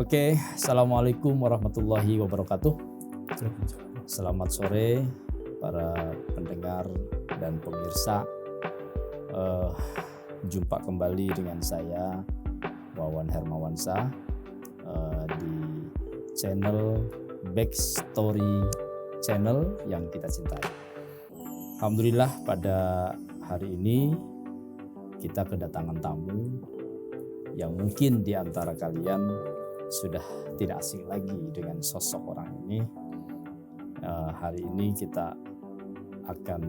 Oke, Assalamualaikum warahmatullahi wabarakatuh. Selamat sore para pendengar dan pemirsa. Jumpa kembali dengan saya Wawan Hermawansa di channel Backstory Channel yang kita cintai. Alhamdulillah pada hari ini kita kedatangan tamu yang mungkin di antara kalian sudah tidak asing lagi dengan sosok orang ini. Hari ini kita akan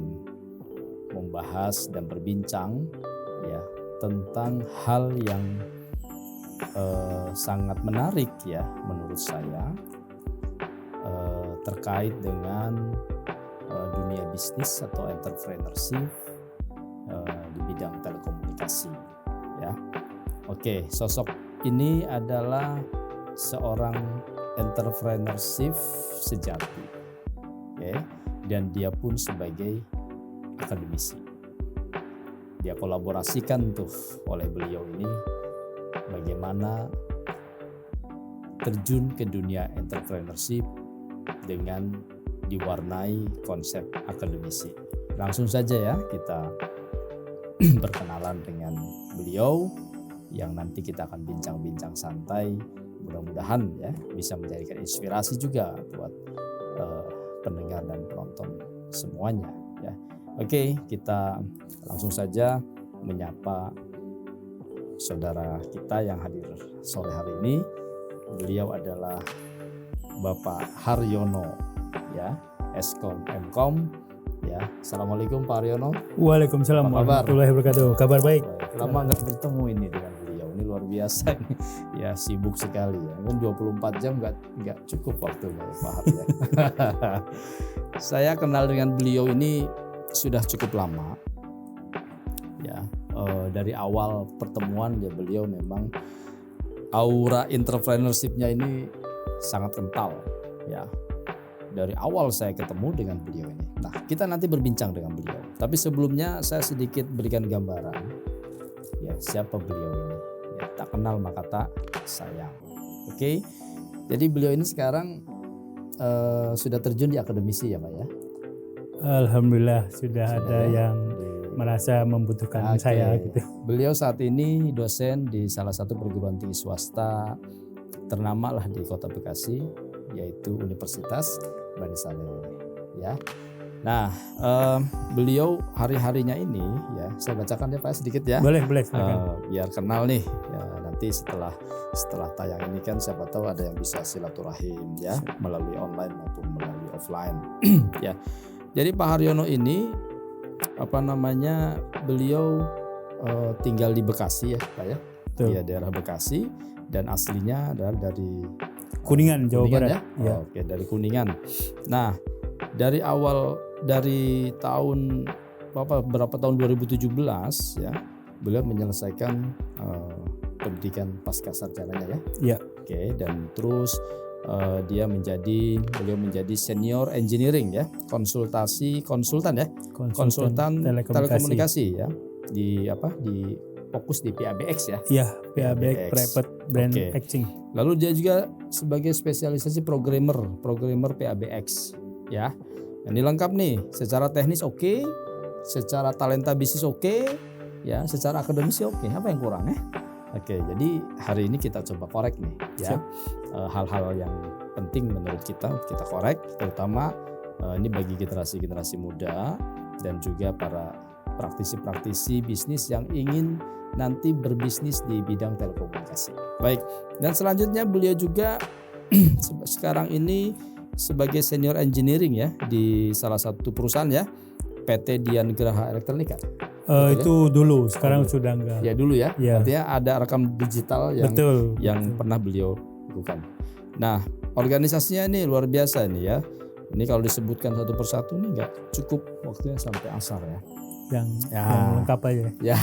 membahas dan berbincang ya tentang hal yang sangat menarik ya menurut saya terkait dengan dunia bisnis atau entrepreneurship di bidang telekomunikasi ya. Oke, sosok ini adalah seorang entrepreneurship sejati. Oke, dan dia pun sebagai akademisi. Dia kolaborasikan tuh oleh beliau ini bagaimana terjun ke dunia entrepreneurship dengan diwarnai konsep akademisi. Langsung saja ya kita berkenalan dengan beliau yang nanti kita akan bincang-bincang santai, mudah-mudahan ya bisa menjadikan inspirasi juga buat pendengar dan penonton semuanya ya. Oke, kita langsung saja menyapa saudara kita yang hadir sore hari ini. Beliau adalah Bapak Haryono ya, Eskom Mkom ya. Assalamualaikum Pak Haryono. Waalaikumsalam warahmatullahi wabarakatuh. Kabar baik. Lama nggak bertemu ini dengan beliau, ini luar biasa ini. Ya sibuk sekali ya, kan 24 jam nggak cukup waktunya Pak Har ya. Saya kenal dengan beliau ini sudah cukup lama ya. Dari awal pertemuan ya beliau memang aura entrepreneurship-nya ini sangat kental ya. Dari awal saya ketemu dengan beliau ini. Nah, kita nanti berbincang dengan beliau. Tapi sebelumnya saya sedikit berikan gambaran. Ya, siapa beliau ini? Ya, tak kenal maka tak sayang. Oke. Jadi beliau ini sekarang sudah terjun di akademisi ya, Pak ya? Alhamdulillah sudah ada yang merasa membutuhkan saya gitu. Beliau saat ini dosen di salah satu perguruan tinggi swasta ternama lah di Kota Bekasi, yaitu Universitas Bani Saleh ya. Nah, beliau hari-harinya ini ya saya bacakan ya Pak sedikit ya. Boleh biar kenal nih ya, nanti setelah tayang ini kan siapa tahu ada yang bisa silaturahim ya melalui online maupun melalui offline ya. Jadi Pak Haryono ini beliau tinggal di Bekasi ya Pak ya. Di daerah Bekasi dan aslinya adalah dari Kuningan, Jawa Barat. Ya? Oke, dari Kuningan. Nah, dari tahun berapa tahun 2017 ya, beliau menyelesaikan pendidikan pasca sarjananya ya. Iya. Oke, dan terus beliau menjadi senior engineering ya, konsultan telekomunikasi ya. Di fokus di PABX ya. Iya, PABX Private Brand Acting. Lalu dia juga sebagai spesialisasi programmer PABX ya. Ini lengkap nih, secara teknis oke, secara talenta bisnis oke, ya, secara akademis oke. Apa yang kurang ya? Oke, jadi hari ini kita coba korek nih ya. Hal-hal yang penting menurut kita korek, terutama ini bagi generasi muda dan juga para praktisi bisnis yang ingin nanti berbisnis di bidang telekomunikasi. Baik, dan selanjutnya beliau juga sekarang ini sebagai senior engineering ya di salah satu perusahaan ya, PT Dian Graha Elektronika. Itu dulu, sekarang sudah enggak. Ya dulu ya. Ya. Artinya ada rekam digital yang pernah beliau lakukan. Nah, organisasinya ini luar biasa nih ya. Ini kalau disebutkan satu persatu ini nggak cukup waktunya sampai asar ya. Yang lengkap aja. Ya,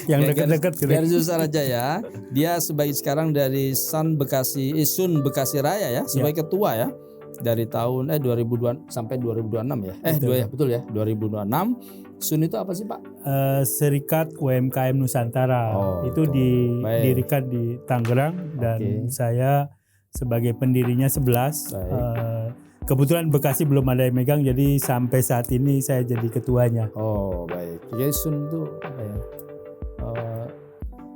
yang dekat-dekat gitu. Biar susah aja ya. Dia sekarang dari Sun Bekasi Raya ya, sebagai ketua ya. Dari tahun 2002 sampai 2026 ya. Betul ya, 2026. Sun itu apa sih Pak? Serikat UMKM Nusantara. Itu didirikan di Tangerang dan saya sebagai pendirinya 11. Baik. Kebetulan Bekasi belum ada yang megang, jadi sampai saat ini saya jadi ketuanya. Oh baik. Yayasun itu apa ya?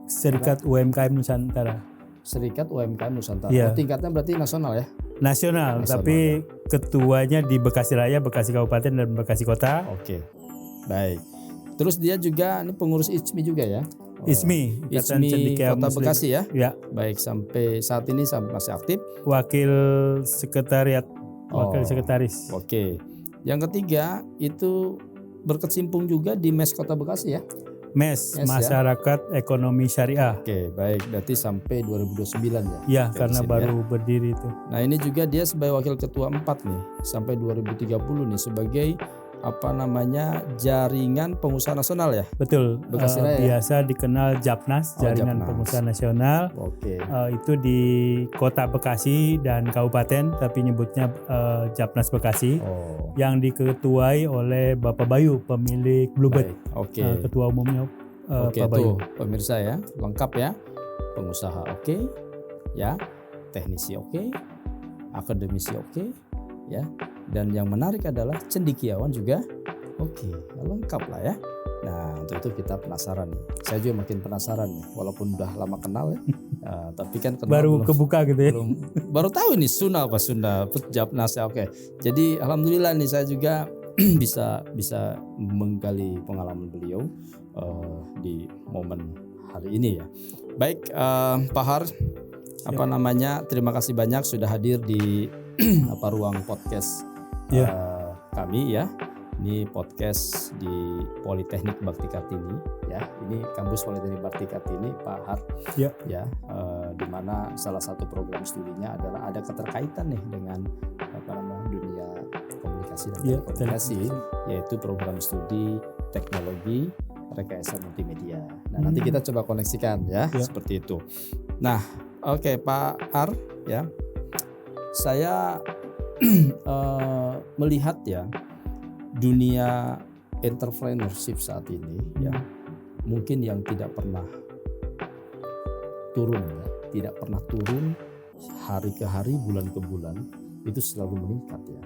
Serikat UMKM Nusantara. Serikat UMKM Nusantara. Iya. Oh, tingkatnya berarti nasional ya? Nasional, Nasional, tapi ketuanya di Bekasi Raya, Bekasi Kabupaten, dan Bekasi Kota. Oke. Baik. Terus dia juga ini pengurus ISMI juga ya? Oh, ISMI, Ikatan ISMI Cendekia Kota Muslim. Bekasi ya? Ya, Baik, sampai saat ini masih aktif. wakil sekretariat, wakil Oh. sekretaris. Oke. Yang ketiga itu berkecimpung juga di MES Kota Bekasi ya? MES, MES, ya. Masyarakat Ekonomi Syariah. Oke, baik. Berarti sampai 2029 ya? Ya, Oke, karena di sini baru berdiri itu. Nah ini juga dia sebagai wakil ketua 4 nih sampai 2030 nih sebagai jaringan pengusaha nasional ya. Betul. Bekasi Raya ya? Biasa dikenal Japnas, Oh, Jaringan Japnas. Pengusaha Nasional. Oke. Itu di Kota Bekasi dan Kabupaten, tapi nyebutnya Japnas Bekasi, Oh. yang diketuai oleh Bapak Bayu, pemilik Bluebird. Baik. Oke. Ketua umumnya Oke Pak Bayu. tuh pemirsa ya lengkap ya. Pengusaha oke, ya. Teknisi oke, akademisi oke, ya. Dan yang menarik adalah cendekiawan juga oke, lengkap lah ya. Nah untuk itu kita penasaran nih. Saya juga makin penasaran nih, walaupun udah lama kenal ya. Tapi kan kenal Baru belum- kebuka gitu ya. baru tahu nih Sunda apa Sunda Japnas ya. Oke. Jadi alhamdulillah nih saya juga bisa menggali pengalaman beliau di momen hari ini ya. Baik Pak Har, terima kasih banyak sudah hadir di ruang podcast kami ya. Ini podcast di Politeknik Bakti Kartini ya. Ini kampus Politeknik Bakti Kartini Pak Har. Ya. Ya, di mana salah satu program studinya adalah ada keterkaitan nih dengan dunia komunikasi dan telekomunikasi, yaitu program studi teknologi rekayasa multimedia. Nah, nanti kita coba koneksikan ya, seperti itu. Nah, oke Pak Har ya. Saya melihat ya dunia entrepreneurship saat ini ya, mungkin yang tidak pernah turun ya, tidak pernah turun hari ke hari, bulan ke bulan, itu selalu meningkat ya.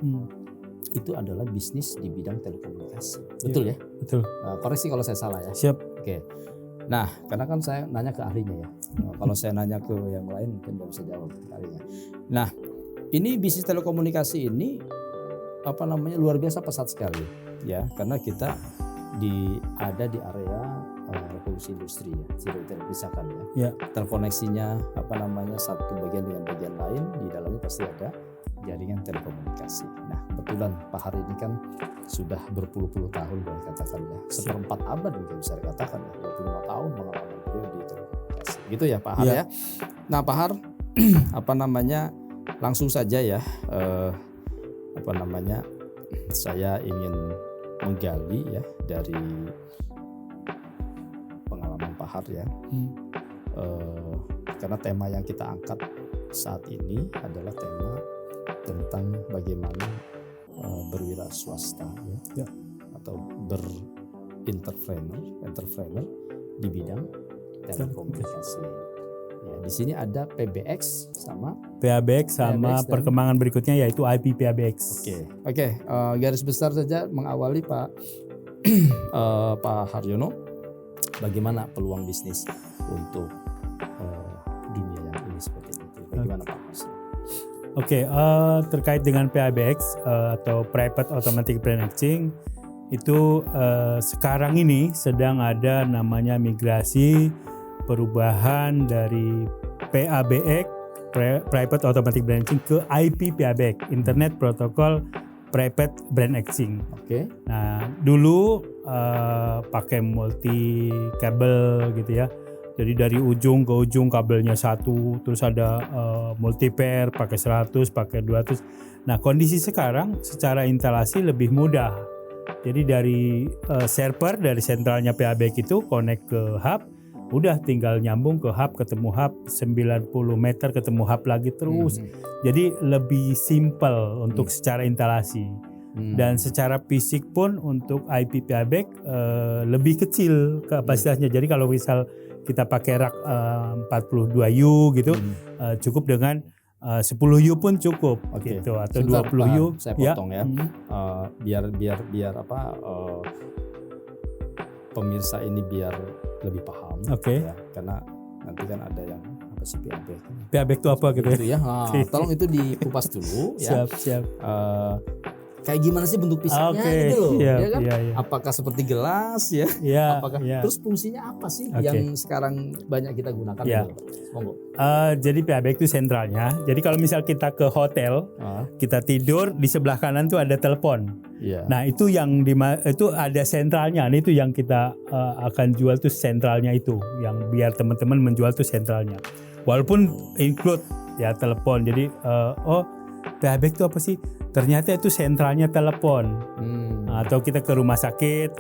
Itu adalah bisnis di bidang telekomunikasi. Betul ya? Betul. Koreksi kalau saya salah ya. Siap. Oke. Nah, karena kan saya nanya ke ahlinya ya. Kalau saya nanya ke yang lain mungkin nggak bisa jawab ahlinya. Nah, ini bisnis telekomunikasi ini luar biasa pesat sekali ya, karena kita ada di area revolusi industri ya, tidak terpisahkan ya. Terkoneksinya satu bagian dengan bagian lain, di dalamnya pasti ada jaringan telekomunikasi. Nah, kebetulan Pak Har ini kan sudah berpuluh-puluh tahun boleh katakan ya, seperempat abad mungkin bisa dikatakan ya, 25 tahun pengalaman beliau di telekomunikasi. Gitu ya Pak Har ya. Nah, Pak Har langsung saja ya saya ingin menggali ya dari pengalaman Pak Har ya. Karena tema yang kita angkat saat ini adalah tema tentang bagaimana berwira swasta ya, atau entrepreneur di bidang telekomunikasi. Ya, di sini ada PBX sama PABX sama PABX perkembangan berikutnya yaitu IP PABX. Oke. Garis besar saja mengawali Pak Haryono, bagaimana peluang bisnis untuk dunia yang ini seperti itu? Bagaimana Pak Haryono? Oke, terkait dengan PABX atau Private Automatic Brand Exchange, itu sekarang ini sedang ada namanya migrasi perubahan dari PABX, Private Automatic Brand Exchange, ke IP PABX, Internet Protocol Private Brand Exchange. Oke. Nah, dulu pakai multi kabel gitu ya. Jadi dari ujung ke ujung kabelnya satu, terus ada multi pair pakai 100, pakai 200. Nah, kondisi sekarang secara instalasi lebih mudah. Jadi dari server dari sentralnya PABX itu connect ke hub, udah tinggal nyambung ke hub, ketemu hub 90 meter, ketemu hub lagi terus. Jadi lebih simple untuk secara instalasi. Dan secara fisik pun untuk IP PABX lebih kecil kapasitasnya. Jadi kalau misal kita pakai rak 42U gitu, cukup dengan 10U pun cukup Oke. gitu, atau Sebentar, 20U. saya potong ya. Mhm. Biar pemirsa ini biar lebih paham. Oke. Ya, karena nanti kan ada yang apa sih PAB? PAB itu apa gitu ya? Itu ya. Nah, Oke. tolong itu dikupas dulu ya. Siap. Kayak gimana sih bentuk pisangnya Oke, gitu loh, siap, ya kan? iya. Apakah seperti gelas ya? Iya, Apakah iya. terus fungsinya apa sih Oke. yang sekarang banyak kita gunakan? Iya. Gitu? Monggo. Jadi PAB itu sentralnya. Jadi kalau misal kita ke hotel, kita tidur di sebelah kanan tuh ada telepon. Iya. Nah itu yang itu ada sentralnya. Nah, itu yang kita akan jual tuh sentralnya itu, yang biar teman-teman menjual tuh sentralnya. Walaupun include ya telepon. Jadi PAB itu apa sih? Ternyata itu sentralnya telepon. Atau kita ke rumah sakit,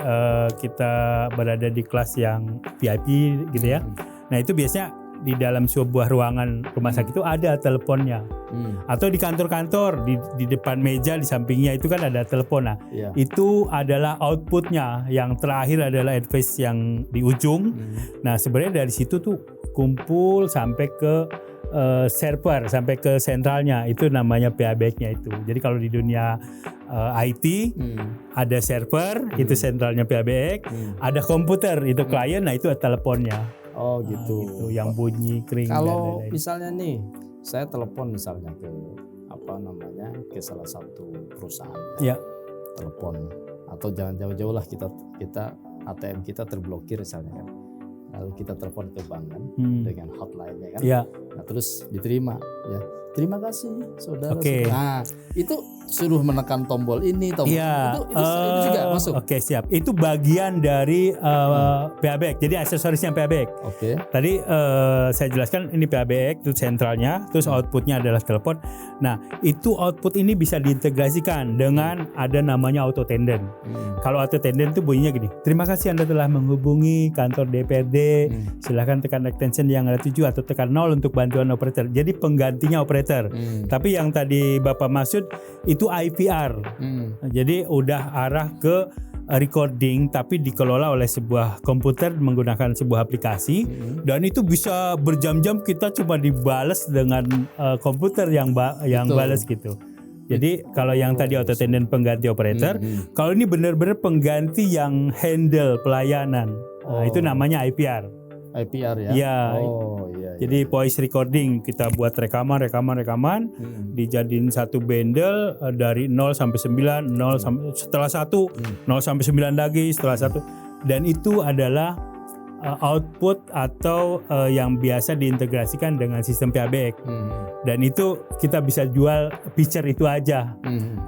kita berada di kelas yang VIP gitu ya. Nah itu biasanya di dalam sebuah ruangan rumah sakit itu ada teleponnya. Atau di kantor-kantor, di depan meja di sampingnya itu kan ada telepon. Nah itu adalah outputnya. Yang terakhir adalah advice yang di ujung. Nah sebenarnya dari situ tuh kumpul sampai ke server, sampai ke sentralnya, itu namanya PABX-nya itu. Jadi kalau di dunia IT ada server, itu sentralnya PABX, ada komputer, itu klien, nah itu teleponnya. Oh gitu. Gitu, yang bunyi kering. Kalau dan lain-lain. misalnya nih, saya telepon misalnya ke salah satu perusahaan, Ya. telepon, atau jangan jauh-jauh lah, kita ATM kita terblokir misalnya kan. Lalu kita telepon ke bank kan dengan hotline-nya kan. Ya. Nah, terus diterima ya. Terima kasih saudara. Oke. Nah, itu suruh menekan tombol ini, tombol Iya, itu juga masuk. Oke, siap. Itu bagian dari PABX. Jadi aksesorisnya PABX. Oke. Tadi saya jelaskan ini PABX itu sentralnya, terus outputnya adalah telepon. Nah, itu output ini bisa diintegrasikan dengan ada namanya auto tenden. Kalau auto tenden itu bunyinya gini. Terima kasih Anda telah menghubungi kantor DPRD. Silahkan tekan extension yang ada 7 atau tekan 0 untuk bantuan operator. Jadi penggantinya operator. Tapi yang tadi Bapak maksud itu IVR. Jadi udah arah ke recording tapi dikelola oleh sebuah komputer menggunakan sebuah aplikasi dan itu bisa berjam-jam kita cuma dibales dengan komputer yang balas gitu. Jadi kalau yang tadi auto tenden pengganti operator, kalau ini benar-benar pengganti yang handle pelayanan. Nah, itu namanya IVR. IVR ya. Iya. Oh iya. Jadi voice recording kita buat rekaman, dijadiin satu bundle dari 0 sampai 9, 0 sampai setelah 1, 0 sampai 9 lagi setelah 1, dan itu adalah output atau yang biasa diintegrasikan dengan sistem PABX. Dan itu kita bisa jual feature itu aja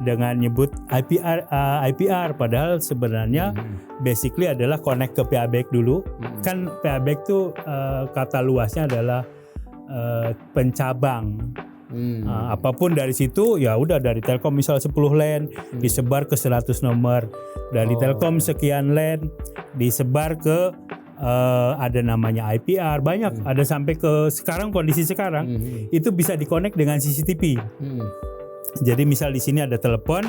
dengan nyebut IPR, padahal sebenarnya basically adalah connect ke PABX dulu. Kan PABX itu kata luasnya adalah pencabang. Apapun dari situ ya udah, dari Telkom misal 10 LAN disebar ke 100 nomor, dari Telkom sekian LAN disebar ke ada namanya IPR, banyak, ada sampai ke sekarang kondisi sekarang itu bisa dikonek dengan CCTV. Jadi misal di sini ada telepon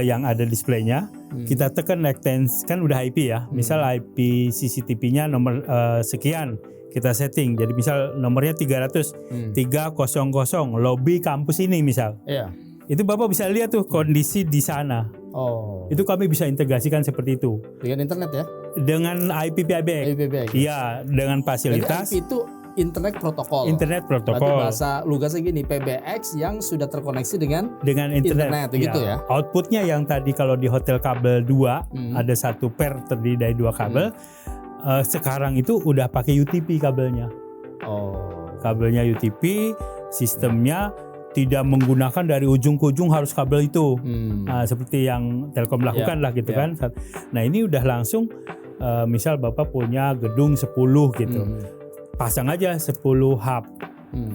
yang ada displaynya, kita tekan extends, kan udah IP ya, misal IP CCTV-nya nomor sekian kita setting, jadi misal nomornya 300 300 lobby kampus ini misal. Iya. Itu Bapak bisa lihat tuh kondisi di sana. Oh. Itu kami bisa integrasikan seperti itu. Dengan internet ya? Dengan IP PABX. Iya, dengan fasilitas. Jadi IP itu internet protokol. Internet protokol. Berarti bahasa lugasnya gini, PBX yang sudah terkoneksi dengan internet begitu ya. Outputnya yang tadi kalau di hotel kabel 2 ada satu pair terdiri dari 2 kabel. Sekarang itu udah pakai UTP kabelnya. Oh. Kabelnya UTP, sistemnya tidak menggunakan dari ujung ke ujung harus kabel itu. Nah, seperti yang Telkom lakukan lah gitu kan. Nah, ini udah langsung misal Bapak punya gedung 10 gitu. Pasang aja 10 hub.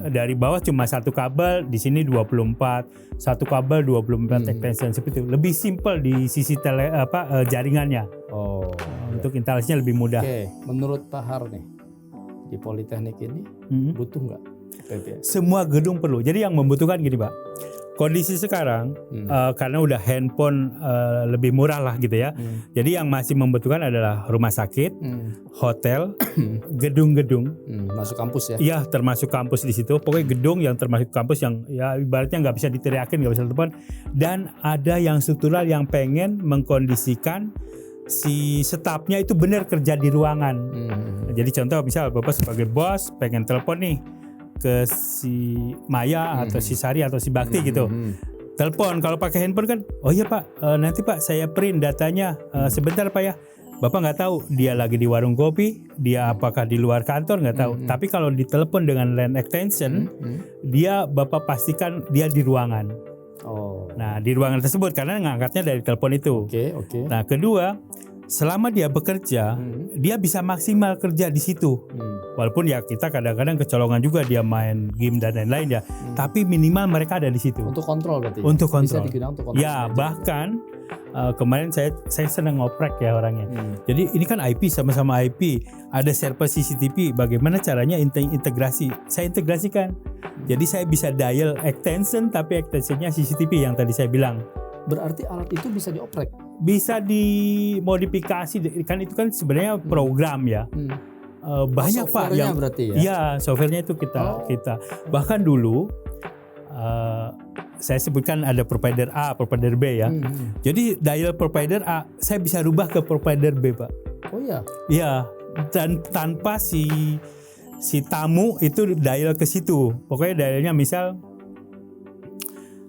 Dari bawah cuma satu kabel, di sini 24, satu kabel 24 extension seperti itu. Lebih simple di sisi jaringannya. Oh. Untuk instalasinya lebih mudah. Oke, menurut Pak Har nih, di Politeknik ini butuh nggak PBX? Semua gedung perlu. Jadi yang membutuhkan gini Pak, kondisi sekarang karena udah handphone lebih murah lah gitu ya. Jadi yang masih membutuhkan adalah rumah sakit, hotel, gedung-gedung. Masuk kampus ya? Iya, termasuk kampus di situ. Pokoknya gedung yang termasuk kampus yang ya ibaratnya nggak bisa diteriakin, nggak bisa telepon. Dan ada yang struktural yang pengen mengkondisikan si stafnya itu benar kerja di ruangan. Jadi contoh misal Bapak sebagai bos pengen telepon nih ke si Maya atau si Sari atau si Bakti gitu. Telepon kalau pakai handphone kan, oh iya Pak, nanti Pak saya print datanya sebentar Pak ya. Bapak nggak tahu dia lagi di warung kopi, dia apakah di luar kantor nggak tahu. Tapi kalau ditelepon dengan line extension, dia Bapak pastikan dia di ruangan. Oh. Nah di ruangan tersebut karena ngangkatnya dari telepon itu. Oke. Nah kedua, selama dia bekerja, dia bisa maksimal kerja di situ. Walaupun ya kita kadang-kadang kecolongan juga dia main game dan lain-lain ya. Tapi minimal mereka ada di situ. Untuk kontrol berarti. Untuk kontrol. Bisa digunakan untuk kontrol. Ya bahkan kemarin saya senang ngoprek ya orangnya. Jadi ini kan IP sama-sama IP. Ada server CCTV. Bagaimana caranya integrasi? Saya integrasikan. Jadi saya bisa dial extension tapi extensionnya CCTV yang tadi saya bilang. Berarti alat itu bisa dioprek? Bisa dimodifikasi kan itu kan sebenarnya program ya. Banyak Pak yang berarti ya. Iya, softwarenya itu kita bahkan dulu saya sebutkan ada provider A, provider B ya. Jadi dial provider A saya bisa rubah ke provider B Pak. Oh iya. Iya, dan tanpa si tamu itu dial ke situ. Pokoknya dialnya misal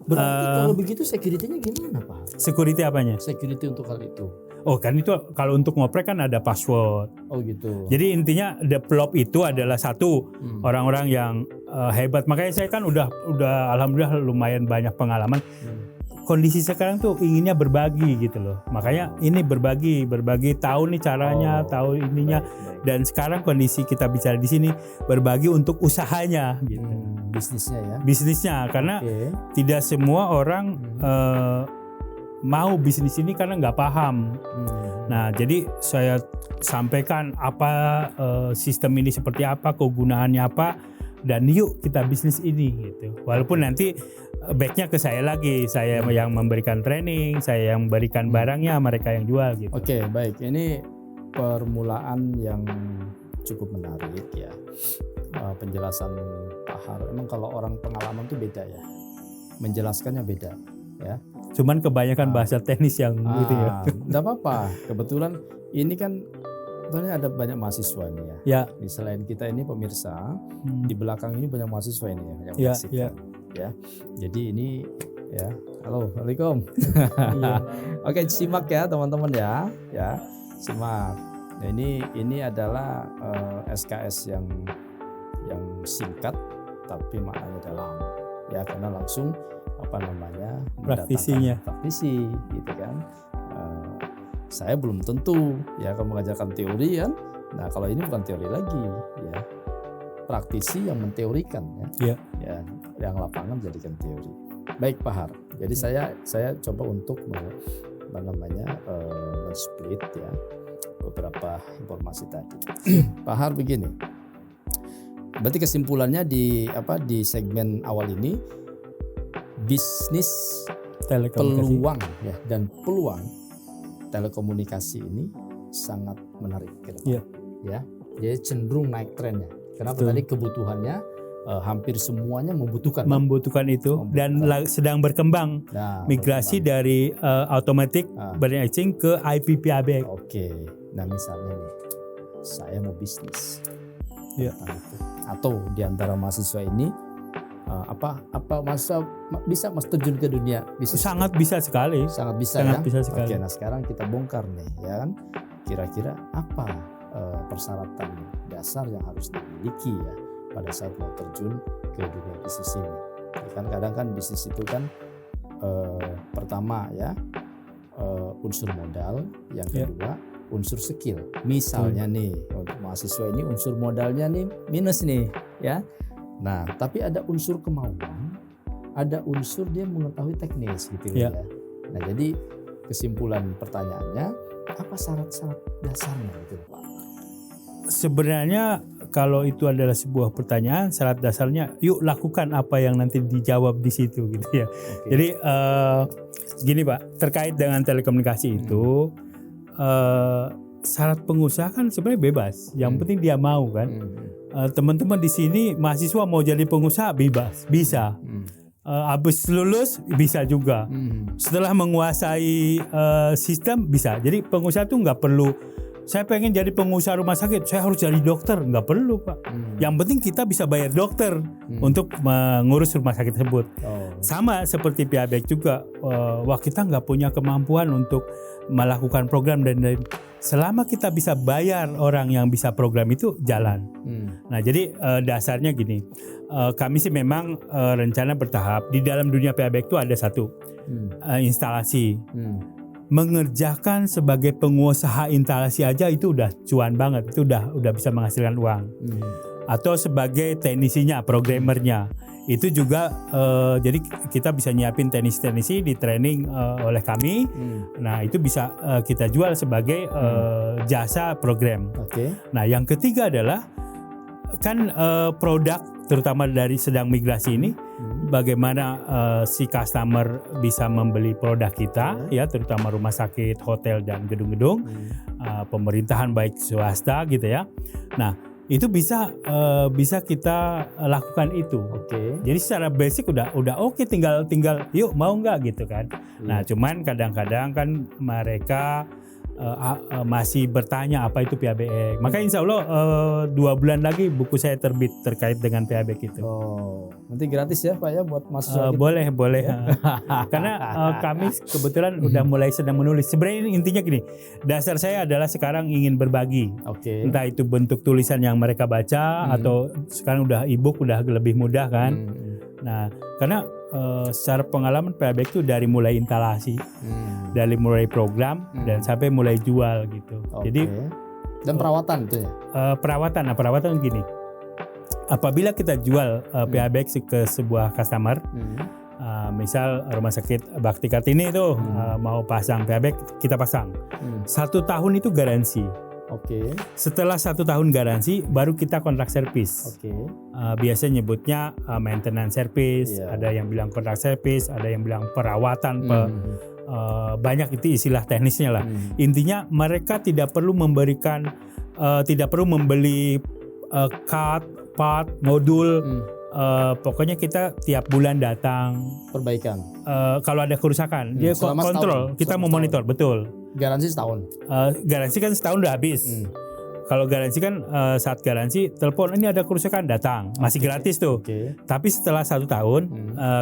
berarti kalau begitu security-nya gimana Pak? Security apanya? Security untuk hal itu. Oh kan itu kalau untuk ngoprek kan ada password. Oh gitu. Jadi intinya develop itu adalah satu orang-orang yang hebat. Makanya saya kan udah alhamdulillah lumayan banyak pengalaman. Kondisi sekarang tuh inginnya berbagi gitu loh. Makanya ini berbagi tahu nih caranya, tahu ininya. Dan sekarang kondisi kita bicara di sini berbagi untuk usahanya gitu. Bisnisnya ya. Bisnisnya karena tidak semua orang mau bisnis ini karena nggak paham. Nah, jadi saya sampaikan apa sistem ini seperti apa, kegunaannya apa, dan yuk kita bisnis ini gitu. Walaupun nanti backnya ke saya lagi, saya yang memberikan training, saya yang memberikan barangnya, mereka yang jual gitu. Oke, baik. Ini permulaan yang cukup menarik ya. Penjelasan Pak Har. Emang kalau orang pengalaman tuh beda ya. Menjelaskannya beda ya. Cuman kebanyakan bahasa teknis yang gitu ya. Enggak apa-apa. Kebetulan ini kan sebenarnya ada banyak mahasiswa ini ya. Ya. Selain kita ini pemirsa, di belakang ini banyak mahasiswa ini ya yang menyaksikan. Ya. Jadi ini ya. Halo, Assalamualaikum. Oke, simak ya teman-teman ya. Ya, simak. Nah, ini adalah SKS yang singkat tapi maknanya dalam. Ya, karena langsung praktisinya praktisi gitu kan. Saya belum tentu ya kalau mengajarkan teori kan. Nah kalau ini bukan teori lagi ya, praktisi yang menteorikan ya. Yang lapangan jadikan teori. Baik Pak Har, jadi saya coba untuk men-split ya beberapa informasi tadi. Pak Har begini, berarti kesimpulannya di segmen awal ini, bisnis peluang ya dan peluang telekomunikasi ini sangat menarik ke depan. Ya. Jadi cenderung naik trennya. Kenapa? Tadi kebutuhannya hampir semuanya membutuhkan itu dan sedang berkembang. Migrasi dari automatic branching ke IPPABX. Oke. Nah, misalnya nih saya mau bisnis. Ya. Atau di antara mahasiswa ini masa bisa Mas terjun ke dunia bisnis? Sangat bisa sekali. Sangat bisa sekali. Oke, nah sekarang kita bongkar nih ya kan. Kira-kira apa persyaratan dasar yang harus dimiliki ya pada saat mau terjun ke dunia bisnis ini? Ya kan kadang kan bisnis itu kan pertama ya unsur modal, yang kedua unsur skill. Misalnya nih untuk mahasiswa ini unsur modalnya nih minus nih ya. Nah, tapi ada unsur kemauan, ada unsur dia mengetahui teknis gitu ya. Nah, jadi kesimpulan pertanyaannya, apa syarat-syarat dasarnya gitu Pak? Sebenarnya kalau itu adalah sebuah pertanyaan, syarat dasarnya yuk lakukan apa yang nanti dijawab di situ gitu ya. Oke. Jadi gini Pak, terkait dengan telekomunikasi itu syarat pengusaha kan sebenarnya bebas. Yang penting dia mau kan. Teman-teman di sini mahasiswa mau jadi pengusaha bebas, bisa. Habis lulus bisa juga. Setelah menguasai sistem bisa. Jadi pengusaha tuh nggak perlu. Saya pengen jadi pengusaha rumah sakit, saya harus jadi dokter, nggak perlu Pak. Yang penting kita bisa bayar dokter untuk mengurus rumah sakit tersebut. Sama seperti PABEK juga, wah kita nggak punya kemampuan untuk melakukan program dan selama kita bisa bayar orang yang bisa program itu jalan. Nah jadi dasarnya gini, kami sih memang rencana bertahap. Di dalam dunia PABEK itu ada satu instalasi. Mengerjakan sebagai pengusaha instalasi aja itu udah cuan banget, itu udah bisa menghasilkan uang. Atau sebagai teknisinya, programmernya, itu juga jadi kita bisa nyiapin teknisi di training oleh kami. Nah itu bisa kita jual sebagai jasa program. Nah yang ketiga adalah kan produk terutama dari sedang migrasi ini, bagaimana si customer bisa membeli produk kita, ya terutama rumah sakit, hotel dan gedung-gedung, pemerintahan baik swasta gitu ya. Nah itu bisa kita lakukan itu. Jadi secara basic udah oke, tinggal yuk mau nggak gitu kan. Nah cuman kadang-kadang kan mereka masih bertanya apa itu PABEK. Maka insya Allah 2 bulan lagi buku saya terbit terkait dengan PABEK itu. Nanti gratis ya Pak ya buat mahasiswa kita? Boleh. Karena kami kebetulan udah mulai sedang menulis. Sebenarnya intinya gini, dasar saya adalah sekarang ingin berbagi. Entah itu bentuk tulisan yang mereka baca atau sekarang udah e-book udah lebih mudah kan. Nah karena secara pengalaman PABEK itu dari mulai instalasi, dari mulai program dan sampai mulai jual gitu. Jadi dan perawatan itu ya? Perawatan gini. Apabila kita jual PABEK ke sebuah customer, misal rumah sakit Bakti Kartini itu mau pasang PABEK, kita pasang. 1 tahun itu garansi. Setelah 1 tahun garansi, baru kita kontrak servis. Biasanya nyebutnya maintenance service, ada yang bilang kontrak servis, ada yang bilang perawatan. Banyak itu istilah teknisnya lah. Intinya mereka tidak perlu memberikan, tidak perlu membeli part, modul. Pokoknya kita tiap bulan datang. Perbaikan. Kalau ada kerusakan, dia kontrol. Kita mau monitor, betul. Garansi setahun? Garansi kan setahun udah habis. Kalau garansi kan saat garansi telepon ini ada kerusakan, datang, masih gratis tuh. Tapi setelah 1 tahun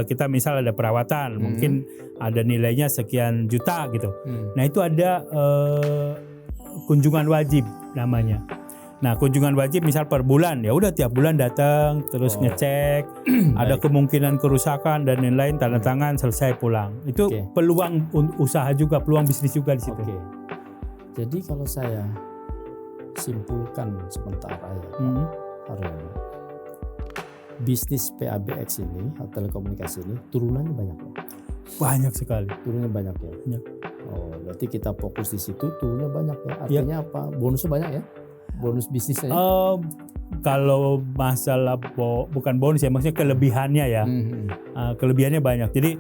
kita misal ada perawatan, mungkin ada nilainya sekian juta gitu. Nah itu ada kunjungan wajib namanya. Nah kunjungan wajib misal per bulan, ya udah tiap bulan datang terus ngecek, ada kemungkinan kerusakan dan lain-lain, tanda tangan, selesai pulang. Itu peluang usaha juga, peluang bisnis juga di situ. Jadi kalau saya simpulkan sementara ya Pak Haryono, bisnis PABX ini atau telekomunikasi ini turunannya banyak ya? Banyak sekali. Turunnya banyak ya? Banyak. Berarti kita fokus di situ, turunnya banyak ya? Artinya apa? Bonusnya banyak ya? Bonus bisnisnya? Kalau masalah bukan bonus ya, maksudnya kelebihannya ya. Kelebihannya banyak. Jadi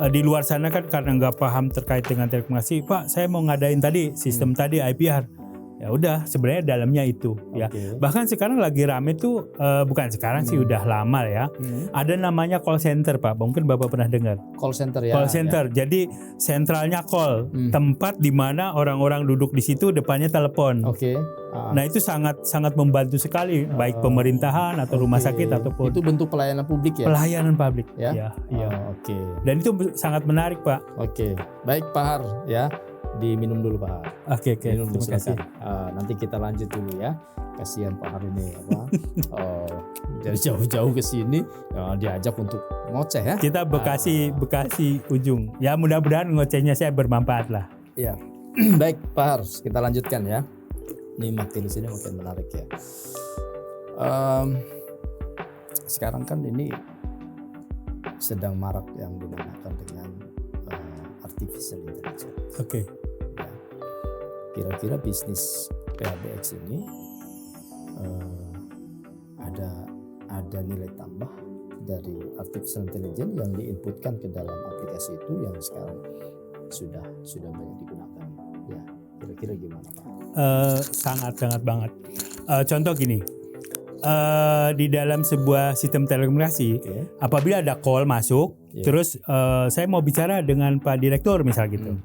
di luar sana kan karena nggak paham terkait dengan telekomunikasi, Pak saya mau ngadain tadi sistem tadi IPR. Ya udah sebenarnya dalamnya itu ya. Bahkan sekarang lagi rame tuh bukan sekarang sih udah lama ya. Ada namanya call center Pak. Mungkin Bapak pernah dengar. Call center ya. Call center. Ya. Jadi sentralnya call, tempat di mana orang-orang duduk di situ depannya telepon. Nah itu sangat membantu sekali baik pemerintahan atau rumah sakit ataupun. Itu bentuk pelayanan publik ya. Pelayanan publik. Ya. Dan itu sangat menarik Pak. Baik Pak Har ya. Diminum dulu Pak Har. Minum dulu, terima kasih. Nanti kita lanjut dulu ya. Kasihan Pak Har ini jadi jauh-jauh ke sini diajak untuk ngoceh ya. Kita Bekasi ujung. Ya mudah-mudahan ngocehnya saya bermanfaat lah. Ya. Baik Pak Har, kita lanjutkan ya. Ini makin di sini makin menarik ya. Sekarang kan ini sedang marak yang dinamakan dengan artificial intelligence. Oke. Kira-kira bisnis PABX ini ada nilai tambah dari artificial intelligence yang diinputkan ke dalam aplikasi itu yang sekarang sudah banyak digunakan. Ya, kira-kira gimana Pak? Sangat banget. Contoh gini, di dalam sebuah sistem telekomunikasi, apabila ada call masuk, terus saya mau bicara dengan Pak Direktur misal gitu,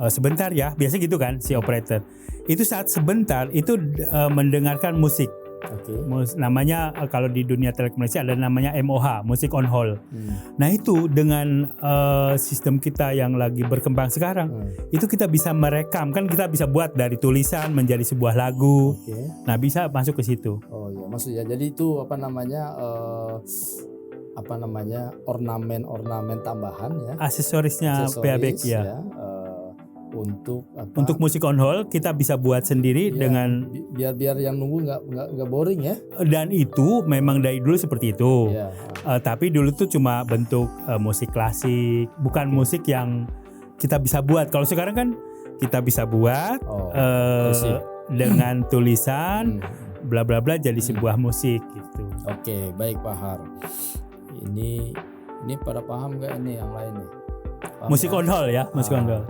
sebentar ya, biasa gitu kan si operator. Itu saat sebentar itu mendengarkan musik. Namanya kalau di dunia telekomunikasi ada namanya MOH, music on hold. Nah itu dengan sistem kita yang lagi berkembang sekarang, itu kita bisa merekam, kan kita bisa buat dari tulisan menjadi sebuah lagu. Nah bisa masuk ke situ. Oh iya, maksudnya jadi itu ornamen tambahan ya. Aksesorisnya PABX ya. Untuk musik on hold kita bisa buat sendiri dengan biar yang nunggu nggak boring ya. Dan itu memang dari dulu seperti itu. Tapi dulu tuh cuma bentuk musik klasik, bukan musik yang kita bisa buat. Kalau sekarang kan kita bisa buat dengan tulisan bla bla bla jadi sebuah musik gitu. Oke, baik Pak Har. Ini pada paham nggak ini yang lain nih? Musik on hold ya, musik on hold.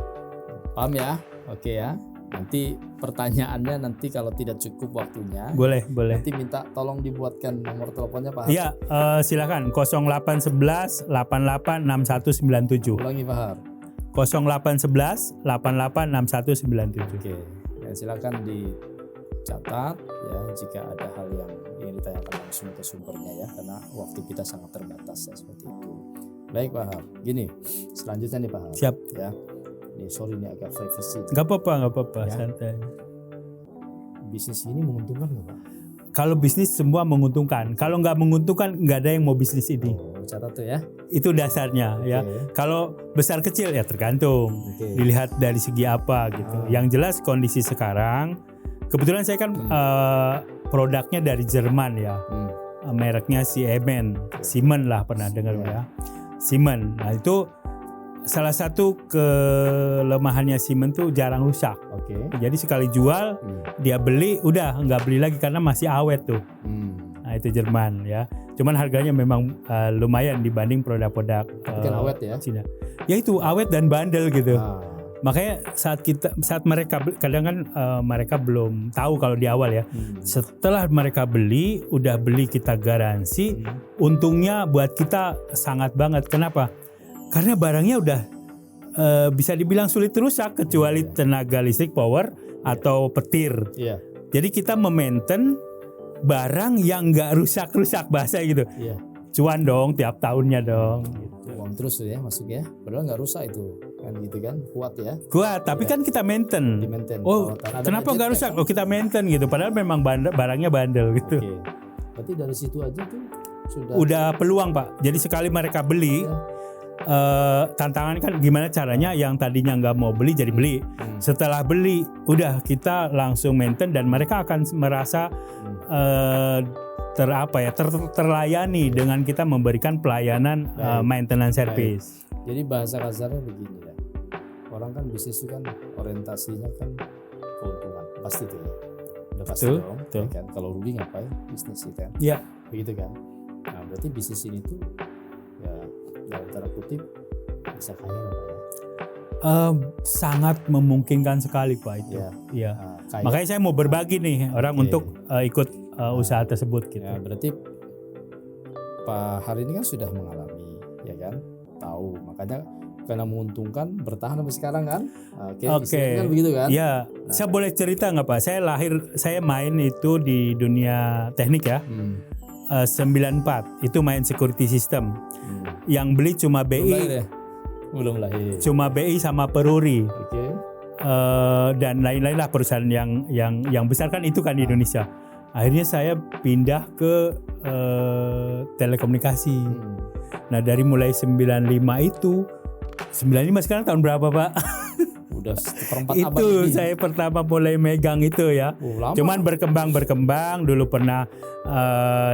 Paham ya? Oke ya. Nanti pertanyaannya nanti kalau tidak cukup waktunya. Boleh. Nanti minta tolong dibuatkan nomor teleponnya Pak Har. Iya, silakan 0811 88 6197. Ulangi Pak Har. 0811 88 6197. Oke. Dan silakan dicatat ya jika ada hal yang ingin ditanyakan langsung ke sumbernya ya, karena waktu kita sangat terbatas ya, seperti itu. Baik Pak Har. Gini, selanjutnya nih Pak Har. Siap. Ya. Sorry ini agak privacy. Gak apa-apa ya. Santai. Bisnis ini menguntungkan nggak Pak? Kalau bisnis semua menguntungkan. Kalau nggak menguntungkan nggak ada yang mau bisnis ini. Cara tuh ya. Itu dasarnya ya. Kalau besar kecil ya tergantung. Dilihat dari segi apa gitu. Yang jelas kondisi sekarang, kebetulan saya kan produknya dari Jerman ya. Mereknya Siemens lah pernah dengar ya. Siemens. Nah itu salah satu kelemahannya Siemens tuh jarang rusak. Jadi sekali jual dia beli udah nggak beli lagi karena masih awet tuh. Nah itu Jerman ya. Cuman harganya memang lumayan dibanding produk-produk awet ya. Cina. Ya itu awet dan bandel gitu. Makanya saat mereka kadang kan mereka belum tahu kalau di awal ya. Setelah mereka beli, udah beli kita garansi. Untungnya buat kita sangat banget. Kenapa? Karena barangnya udah bisa dibilang sulit rusak kecuali tenaga listrik power atau petir. Jadi kita memaintain barang yang nggak rusak-rusak bahasa gitu. Cuan dong tiap tahunnya dong. Gitu. Uang terus ya masuk ya. Padahal nggak rusak itu kan gitu kan, kuat ya. Kuat, tapi kan kita maintain. Kenapa nggak rusak? Kan? Kita maintain gitu. Padahal memang barangnya bandel gitu. Berarti dari situ aja tuh udah peluang Pak. Jadi sekali mereka beli. Tantangan kan gimana caranya yang tadinya nggak mau beli jadi beli. Setelah beli udah kita langsung maintain dan mereka akan merasa terlayani dengan kita memberikan pelayanan maintenance service. Jadi bahasa kasarnya begini ya, orang kan bisnis itu kan orientasinya kan keuntungan pasti tuh ya, udah pasti dong ya kan? Kalau rugi ngapain bisnis itu kan? Iya. Begitu kan? Nah berarti bisnis ini tuh ya dalam tanda kutip bisa kaya nggak ya? Sangat memungkinkan sekali Pak itu. Iya. Makanya saya mau berbagi nih orang untuk ikut usaha tersebut gitu. Ya, berarti Pak Har ini kan sudah mengalami, ya kan? Tahu, makanya karena menguntungkan bertahan sampai sekarang kan? Oke. Kan begitu kan? Iya. Saya boleh cerita nggak Pak? Saya main itu di dunia teknik ya. 94 itu main security system. Yang beli cuma BI. Belum lahir. Cuma BI sama Peruri. Dan lain-lain lah perusahaan yang besar kan itu kan di Indonesia. Akhirnya saya pindah ke telekomunikasi. Nah dari mulai 95 itu 95 sekarang tahun berapa Pak? Udah seperempat abad itu ini. Saya pertama mulai megang itu ya. Cuman berkembang dulu pernah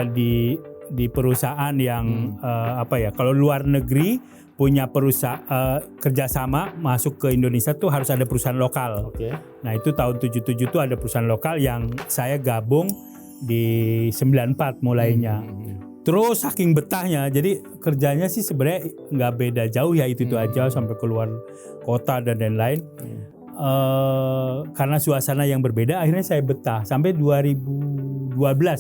di perusahaan yang kalau luar negeri punya perusahaan kerjasama masuk ke Indonesia tuh harus ada perusahaan lokal. Nah itu tahun 77 tuh ada perusahaan lokal yang saya gabung di 94 mulainya. Terus saking betahnya, jadi kerjanya sih sebenarnya nggak beda jauh ya, itu aja sampai keluar kota dan lain-lain. Karena suasana yang berbeda, akhirnya saya betah sampai 2012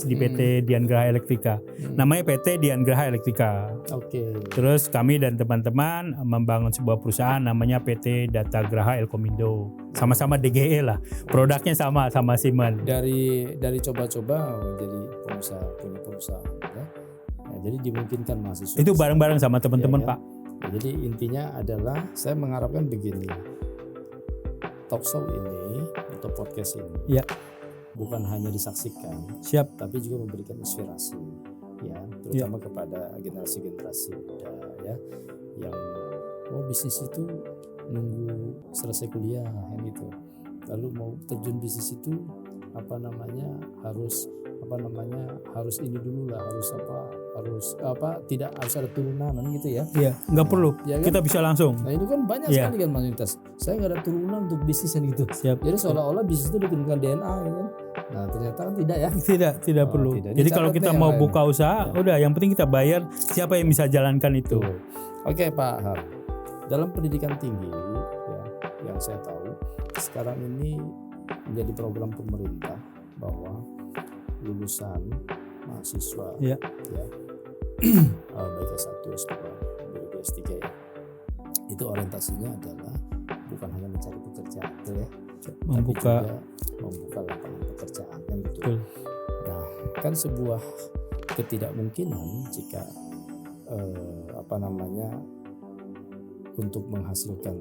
di PT Dian Graha Elektrika. Namanya PT Dian Graha Elektrika. Oke. Terus kami dan teman-teman membangun sebuah perusahaan namanya PT Data Graha Elkomindo. Sama-sama DGE lah. Produknya sama Siemens. Dari coba-coba jadi pengusaha, punya perusahaan ya. Nah, jadi dimungkinkan mahasiswa. Itu bareng-bareng sama teman-teman, Ya. Pak. Nah, jadi intinya adalah saya mengharapkan begini. Talk show ini atau podcast ini Ya. bukan hanya disaksikan, Siap. tapi juga memberikan inspirasi ya, terutama kepada generasi-generasi muda ya, yang bisnis itu nunggu selesai kuliah kan gitu, lalu mau terjun bisnis itu harus ini dulu lah, tidak harus ada turunan gitu ya. Iya, nggak perlu. Ya kan? Kita bisa langsung. Nah itu kan banyak sekali kan mayoritas. Saya nggak ada turunan untuk bisnis kan gitu. Siap. Jadi seolah-olah bisnis itu diturunkan DNA gitu kan. Nah ternyata kan tidak ya. Tidak perlu. Tidak. Ini Jadi kalau catat kita nih mau yang buka usaha, udah yang penting kita bayar siapa yang bisa jalankan itu. Tuh. Oke Pak Har. Dalam pendidikan tinggi ya, yang saya tahu sekarang ini menjadi program pemerintah bahwa lulusan mahasiswa Ya. baik S1, S2, S3 ya, itu orientasinya adalah bukan hanya mencari pekerjaan ya, Membuka. tapi juga membuka lapangan pekerjaan kan gitu. Betul. Nah, kan sebuah ketidakmungkinan jika untuk menghasilkan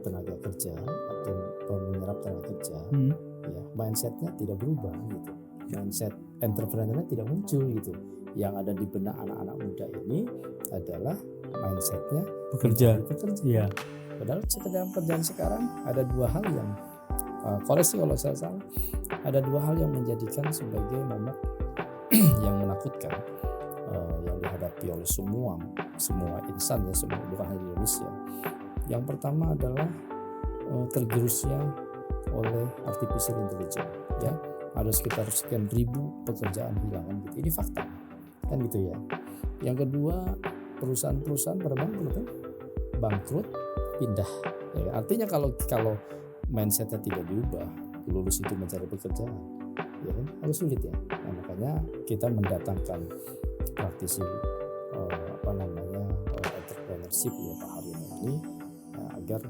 tenaga kerja atau menyerap tenaga kerja, ya mindsetnya tidak berubah gitu. Mindset entrepreneurnya tidak muncul gitu. Yang ada di benak anak-anak muda ini adalah mindsetnya Bekerja. Iya. Padahal dalam kerjaan sekarang ada dua hal yang koreksi kalau saya salah, ada dua hal yang menjadikan sebagai momok yang menakutkan yang dihadapi oleh semua insan ya, semua, bukan hanya di Indonesia. Yang pertama adalah tergerusnya oleh artificial intelligence ya. Ada sekitar sekian ribu pekerjaan hilang kan gitu. Ini fakta kan gitu ya. Yang kedua, perusahaan-perusahaan pada bangkrut pindah ya. Artinya kalau mindsetnya tidak diubah, lulus itu mencari pekerjaan ya kan harus sulit ya. Nah, makanya kita mendatangkan praktisi entrepreneurship ya Pak Haryono ini agar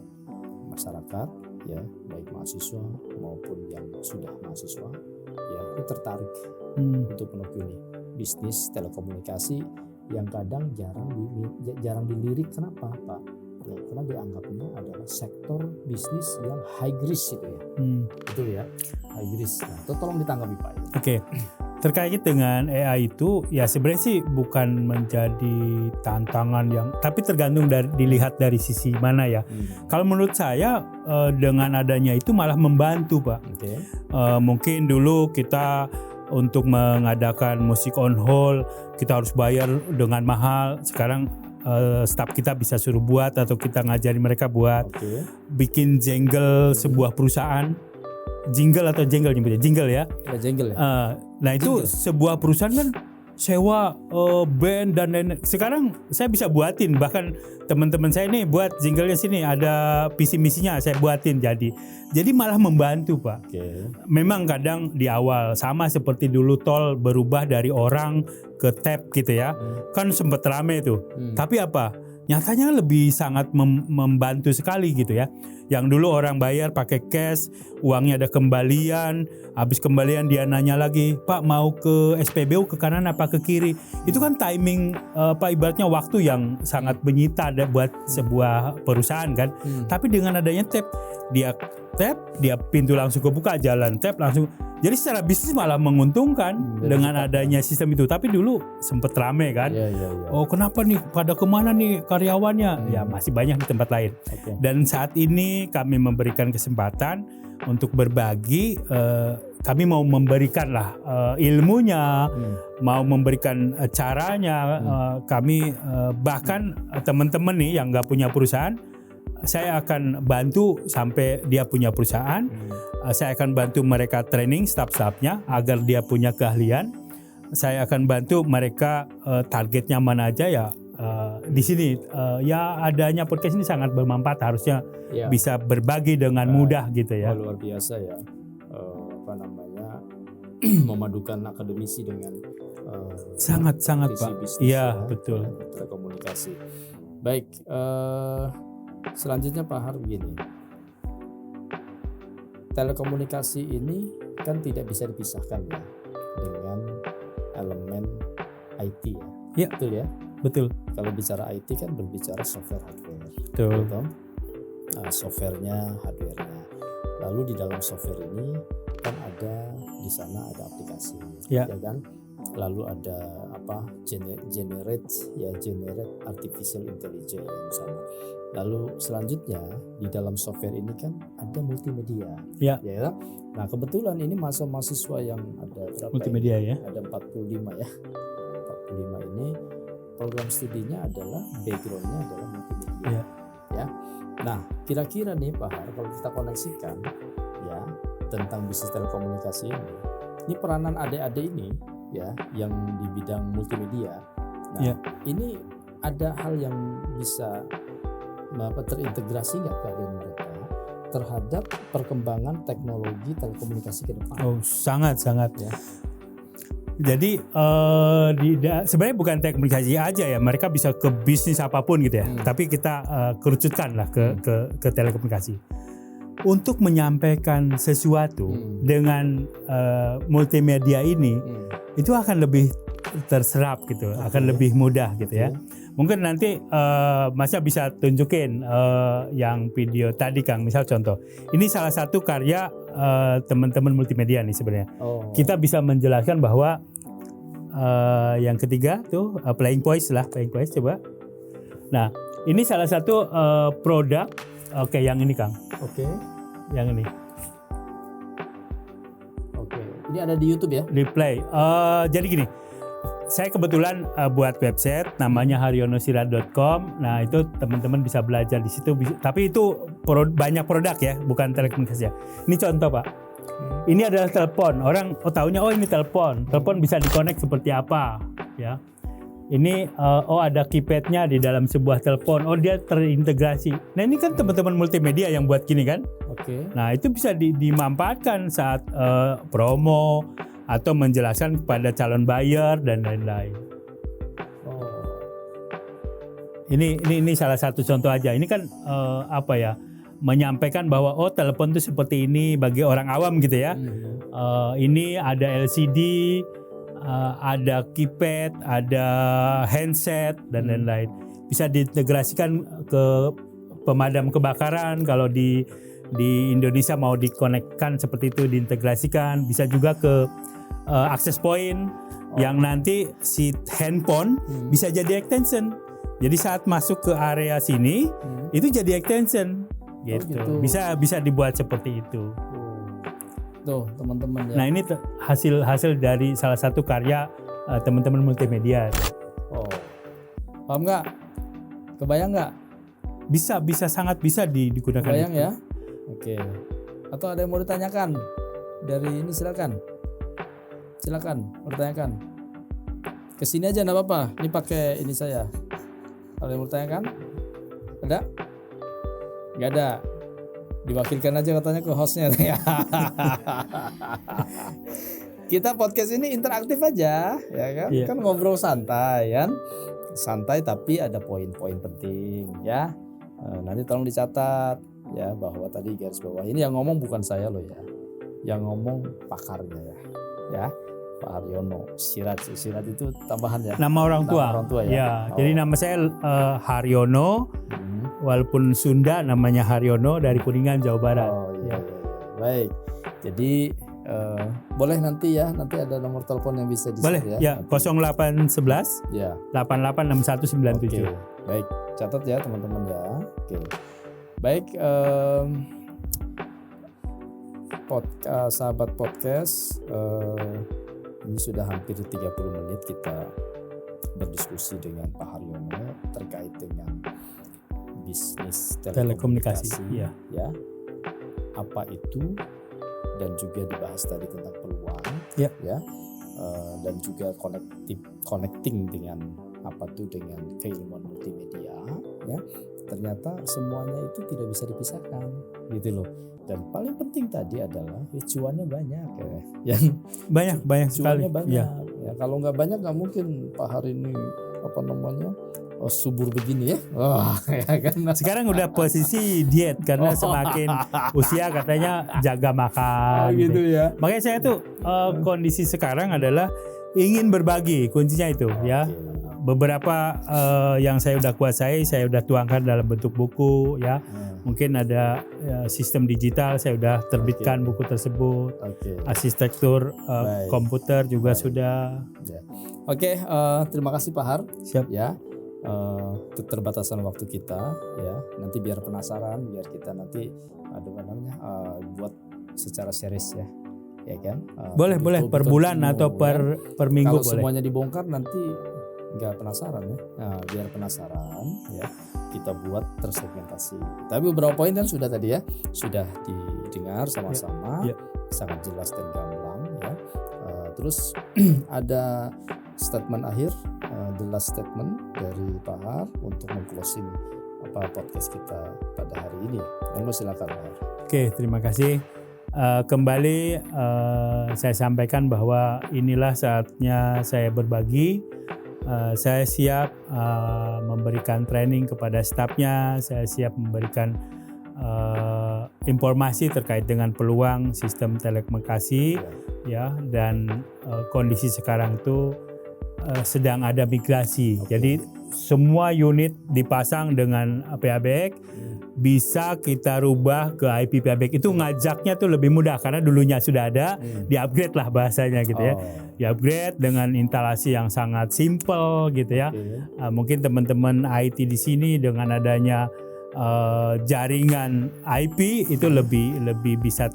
masyarakat ya, baik mahasiswa maupun yang sudah mahasiswa ya, itu tertarik untuk menekuni bisnis telekomunikasi yang kadang jarang dilirik. Kenapa Pak? Ya, karena dianggapnya adalah sektor bisnis yang high risk itu ya. Betul ya, high risk. Nah, itu tolong ditanggapi Pak. Oke. Terkait dengan AI itu ya sebenarnya sih bukan menjadi tantangan yang, tapi tergantung dilihat dari sisi mana ya. Kalau menurut saya dengan adanya itu malah membantu Pak. Okay. Mungkin dulu kita untuk mengadakan musik on hold kita harus bayar dengan mahal. Sekarang staff kita bisa suruh buat atau kita ngajarin mereka buat bikin jingle sebuah perusahaan. Jingle atau jingle nyebutnya? Jingle ya. Ada jingle ya. Nah itu sebuah perusahaan kan sewa band dan lain-lain. Sekarang saya bisa buatin, bahkan teman-teman saya ini buat jinglenya sini ada visi misinya saya buatin jadi malah membantu Pak. Memang kadang di awal sama seperti dulu tol berubah dari orang ke tap gitu ya, kan sempat rame tuh. Tapi apa? Nyatanya lebih sangat membantu sekali gitu ya. Yang dulu orang bayar pakai cash, uangnya ada kembalian, habis kembalian dia nanya lagi, Pak mau ke SPBU ke kanan apa ke kiri? Itu kan timing ibaratnya waktu yang sangat menyita buat sebuah perusahaan kan. Tapi dengan adanya tap, dia pintu langsung kebuka, jalan tap langsung. Jadi secara bisnis malah menguntungkan dengan adanya sistem itu. Tapi dulu sempet rame kan. Oh kenapa nih, pada kemana nih karyawannya? Ya masih banyak di tempat lain. Dan saat ini kami memberikan kesempatan untuk berbagi. Kami mau memberikan lah ilmunya, mau memberikan caranya. Kami bahkan teman-teman nih yang nggak punya perusahaan, saya akan bantu sampai dia punya perusahaan. Saya akan bantu mereka training staff-staffnya agar dia punya keahlian. Saya akan bantu mereka targetnya mana aja ya. Di sini ya adanya podcast ini sangat bermanfaat, harusnya Ya. bisa berbagi dengan mudah gitu ya. Luar biasa ya, memadukan akademisi dengan Sangat Pak. bisnis Iya ya, betul. telekomunikasi. Baik, selanjutnya Pak Har begini, telekomunikasi ini kan tidak bisa dipisahkan ya dengan elemen IT ya. Iya. Betul ya. Betul. Kalau bicara IT kan berbicara software hardware. Betul. Betul. Nah, softwarenya, hardwarenya. Lalu di dalam software ini kan di sana ada aplikasi, Ya. ya kan? Lalu ada generate artificial intelligence misalnya. Lalu selanjutnya di dalam software ini kan ada multimedia, Ya. ya. Nah kebetulan ini mahasiswa yang ada berapa? Multimedia ini? ya. Ada 45 ya. 45 ini program studinya adalah backgroundnya adalah multimedia, Ya. ya. Nah kira-kira nih Pak Har, kalau kita koneksikan ya tentang bisnis telekomunikasi ini peranan adik-adik ini ya yang di bidang multimedia. Nah, Ya. ini ada hal yang bisa terintegrasi nggak keadaan mereka terhadap perkembangan teknologi telekomunikasi ke depan? Oh, sangat. Ya. Jadi sebenarnya bukan telekomunikasi aja ya, mereka bisa ke bisnis apapun gitu ya. Tapi kita kerucutkan lah ke telekomunikasi. Untuk menyampaikan sesuatu dengan multimedia ini, itu akan lebih terserap gitu, akan lebih mudah gitu ya. Mungkin nanti Masnya bisa tunjukin yang video tadi Kang, misal contoh. Ini salah satu karya teman-teman multimedia nih sebenarnya. Kita bisa menjelaskan bahwa yang ketiga tuh playing voice coba. Nah, ini salah satu produk. Oke, yang ini Kang. Oke. Yang ini. Oke. Ini ada di YouTube ya? Di play. Jadi gini. Saya kebetulan buat website namanya haryonosira.com. Nah, itu teman-teman bisa belajar di situ. Tapi itu banyak produk ya, bukan telekomunikasi ya. Ini contoh Pak. Ini adalah telepon. Orang taunya ini telepon. Telepon bisa dikonek seperti apa, ya. Ini ada keypadnya di dalam sebuah telepon. Dia terintegrasi. Nah, ini kan teman-teman multimedia yang buat gini kan. Oke. Nah, itu bisa dimanfaatkan saat promo atau menjelaskan kepada calon buyer dan lain-lain. Ini salah satu contoh aja. Ini kan menyampaikan bahwa telepon itu seperti ini bagi orang awam gitu ya. Ini ada LCD, ada keypad, ada handset dan lain-lain. Bisa diintegrasikan ke pemadam kebakaran kalau di Indonesia mau dikonekkan seperti itu, diintegrasikan. Bisa juga ke access point yang nanti si handphone bisa jadi extension. Jadi saat masuk ke area sini itu jadi extension gitu. Bisa dibuat seperti itu. Tuh teman-teman ya. Nah, ini hasil dari salah satu karya teman-teman multimedia. Paham nggak? Kebayang nggak? Bisa sangat bisa digunakan. Kebayang itu. ya? Oke. Atau ada yang mau ditanyakan dari ini, silakan bertanyakan. Kesini aja nggak apa-apa. Ini pakai ini saya. Kalau yang mau ditanyakan, ada? Nggak ada. Diwakilkan aja katanya ke hostnya. Kita podcast ini interaktif aja, ya kan? Iya. Kan ngobrol santai kan? Santai tapi ada poin-poin penting ya. Nanti tolong dicatat ya bahwa tadi garis bawah ini yang ngomong bukan saya loh ya. Yang ngomong pakarnya ya. Pak Haryono Sirat itu tambahan ya. Nama orang tua. Ya. Jadi nama saya Haryono. Walaupun Sunda namanya Haryono dari Kuningan, Jawa Barat. Iya. Baik. Jadi boleh nanti ada nomor telepon yang bisa di-share boleh ya. 0811 ya. 886197. Oke. Baik, catat ya teman-teman ya. Oke. Baik, sahabat podcast, ini sudah hampir 30 menit kita berdiskusi dengan Pak Haryono terkait dengan bisnis Telekomunikasi, telekomunikasi, iya. ya. Apa itu, dan juga dibahas tadi tentang peluang, Ya. ya. Dan juga connecting dengan apa tuh, dengan keilmuan multimedia, ya. Ternyata semuanya itu tidak bisa dipisahkan, gitu loh. Dan paling penting tadi adalah cuannya banyak, ya. Yang Banyak sekali. cuannya banyak. Iya. Ya, kalau nggak banyak nggak mungkin Pak Har ini apa namanya subur begini ya. Wah, ya kan. Sekarang udah posisi diet karena semakin usia katanya jaga makan. gitu ya. Makanya saya tuh kondisi sekarang adalah ingin berbagi, kuncinya itu ya. Beberapa yang saya udah kuasai, saya udah tuangkan dalam bentuk buku ya. Mungkin ada sistem digital, saya udah terbitkan buku tersebut. Arsitektur Baik. komputer juga Baik. sudah. Ya. Oke, terima kasih Pak Har. Siap. Ya, keterbatasan waktu kita, ya. Nanti biar penasaran, biar kita nanti buat secara series ya kan. Boleh per bulan atau per minggu kalau boleh. semuanya dibongkar nanti nggak penasaran ya. Nah, biar penasaran ya, kita buat tersegmentasi. Tapi beberapa poin kan sudah tadi ya, sudah didengar sama-sama, Ya. sangat jelas dan gamblang ya. Terus ada statement akhir, the last statement dari Pak Har untuk meng-closing podcast kita pada hari ini. Monggo silakan Pak Har. Oke, terima kasih. Kembali saya sampaikan bahwa inilah saatnya saya berbagi. Saya siap memberikan training kepada stafnya. Saya siap memberikan informasi terkait dengan peluang sistem telekomunikasi ya, dan kondisi sekarang itu sedang ada migrasi. Jadi semua unit dipasang dengan PABX bisa kita rubah ke IP PABX. Itu ngajaknya tuh lebih mudah karena dulunya sudah ada, di-upgrade lah bahasanya gitu ya. Di-upgrade dengan instalasi yang sangat simple gitu ya. Mungkin teman-teman IT di sini dengan adanya jaringan IP itu lebih bisa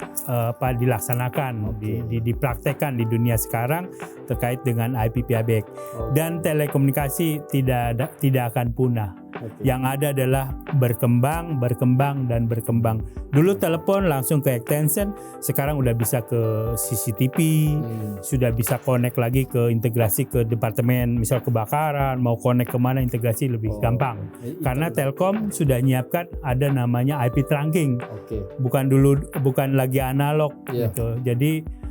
dilaksanakan, dipraktekkan di dunia sekarang terkait dengan IP PABX. Dan telekomunikasi tidak akan punah. Yang ada adalah berkembang. Dulu telepon langsung ke extension, sekarang udah bisa ke CCTV, sudah bisa connect lagi ke integrasi ke departemen, misal kebakaran, mau connect kemana integrasi lebih gampang. Karena Telkom sudah nyiapkan ada namanya IP trunking, bukan lagi analog gitu. Jadi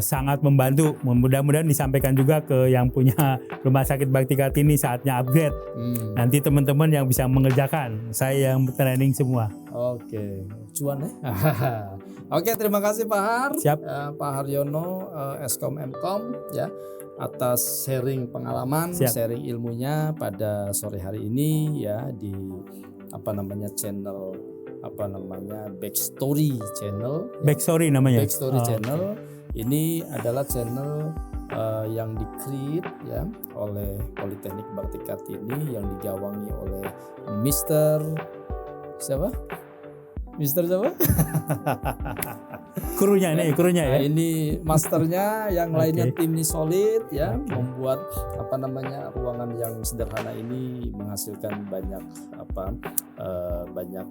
sangat membantu. Mudah-mudahan disampaikan juga ke yang punya rumah sakit Bakti Kartini saatnya upgrade. Nanti teman-teman yang bisa mengerjakan, saya yang training semua. Cuan ya. Oke, terima kasih Pak Har. Siap. Pak Haryono, Eskom Mkom ya, atas sharing pengalaman, sharing ilmunya pada sore hari ini ya di channel Backstory Channel. Backstory namanya. Backstory Channel. Ini adalah channel yang di-create ya oleh Politeknik Bakti Kartini yang digawangi oleh Mr. siapa? Krunya ya. Ini masternya, yang lainnya tim ini solid ya, membuat ruangan yang sederhana ini menghasilkan banyak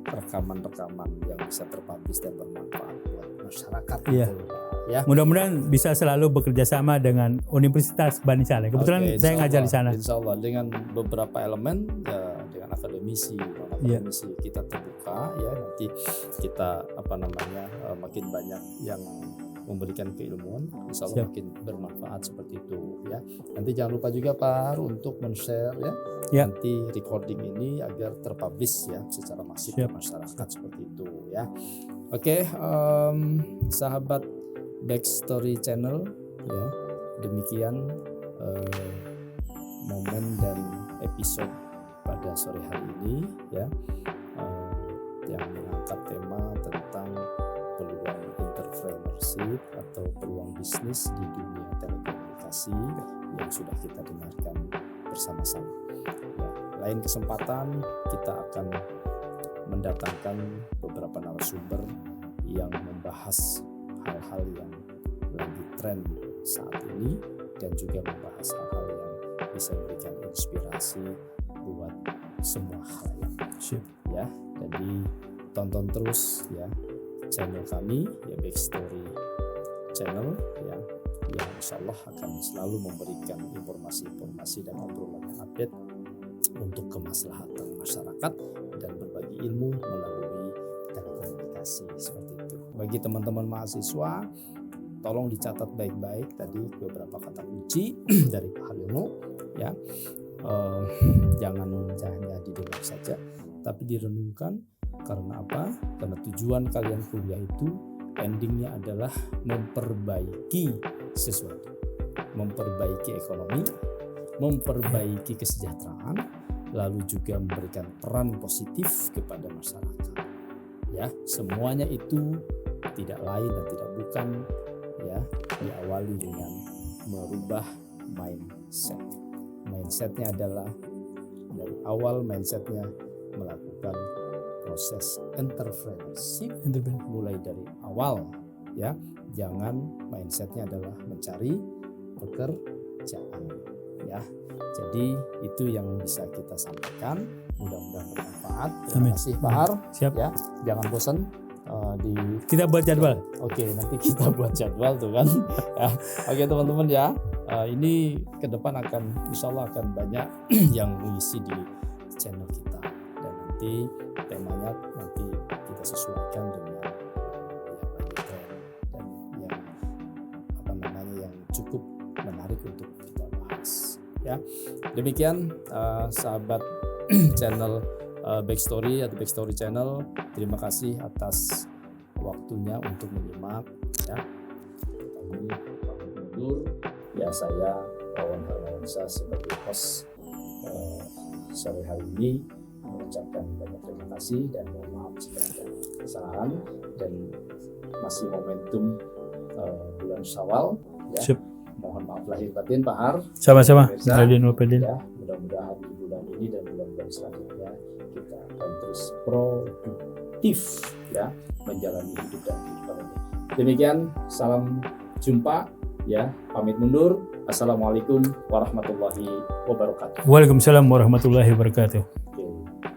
rekaman-rekaman yang bisa terpublish dan bermanfaat buat masyarakat. Ya. Mudah-mudahan bisa selalu bekerja sama dengan Universitas Bani Saleh. Kebetulan saya ngajar di sana. Insya Allah dengan beberapa elemen ya, dengan akademisi kita terbuka ya, nanti kita makin banyak yang memberikan keilmuan, insya Allah makin bermanfaat seperti itu ya. Nanti jangan lupa juga Pak untuk men-share ya nanti recording ini agar terpublish ya secara masif ke masyarakat seperti itu ya. Oke, sahabat Backstory Channel ya, demikian momen dan episode pada sore hari ini ya, yang mengangkat tema tentang peluang entrepreneurship atau peluang bisnis di dunia telekomunikasi yang sudah kita dengarkan bersama-sama ya. Lain kesempatan kita akan mendatangkan beberapa narasumber yang membahas hal-hal yang lagi tren saat ini dan juga membahas hal-hal yang bisa memberikan inspirasi buat semua hal yang ya. Jadi tonton terus ya channel kami ya, Backstory Channel ya, yang insya Allah akan selalu memberikan informasi-informasi dan obrolan yang update untuk kemaslahatan masyarakat dan berbagi ilmu melalui telekomunikasi seperti itu. Bagi teman-teman mahasiswa, tolong dicatat baik-baik tadi beberapa kata kunci dari Pak Haryono ya. Jangan hanya didengar saja, tapi direnungkan. Karena apa? Karena tujuan kalian kuliah itu endingnya adalah memperbaiki sesuatu, memperbaiki ekonomi, memperbaiki kesejahteraan, lalu juga memberikan peran positif kepada masyarakat. Ya, semuanya itu tidak lain dan tidak bukan ya diawali dengan merubah mindset. Mindsetnya adalah dari awal mindsetnya melakukan proses entrepreneurship mulai dari awal ya. Jangan mindsetnya adalah mencari pekerjaan ya. Jadi itu yang bisa kita sampaikan, mudah-mudahan bermanfaat. Terima kasih Pak Har. Siap Ya, jangan bosan kita buat jadwal. Oke, nanti kita buat jadwal tuh kan. Ya. Oke teman-teman ya, ini ke depan akan insya Allah akan banyak yang mengisi di channel kita, dan nanti temanya nanti kita sesuaikan dengan yang lagi tren dan yang cukup menarik untuk kita bahas. Ya, demikian sahabat channel Backstory atau Backstory Channel, terima kasih atas waktunya untuk menyimak ya. Kami pamit undur ya, saya Wawan Harmawansyah sebagai host sore hari ini mengucapkan banyak terima kasih dan mohon maaf jika ada kesalahan, dan masih momentum bulan Syawal ya. Siap. Mohon maaf lahir batin Pak Har. Sama-sama. Pemirsa, Radin Wapedin. ya, mudah-mudahan di bulan ini dan bulan-bulan selanjutnya kita akan terus produktif ya menjalani hidup dan kehidupan ini. Demikian, salam jumpa ya, pamit mundur. Assalamualaikum warahmatullahi wabarakatuh. Waalaikumsalam warahmatullahi wabarakatuh. Oke,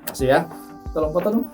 makasih ya. Tolong foto dong.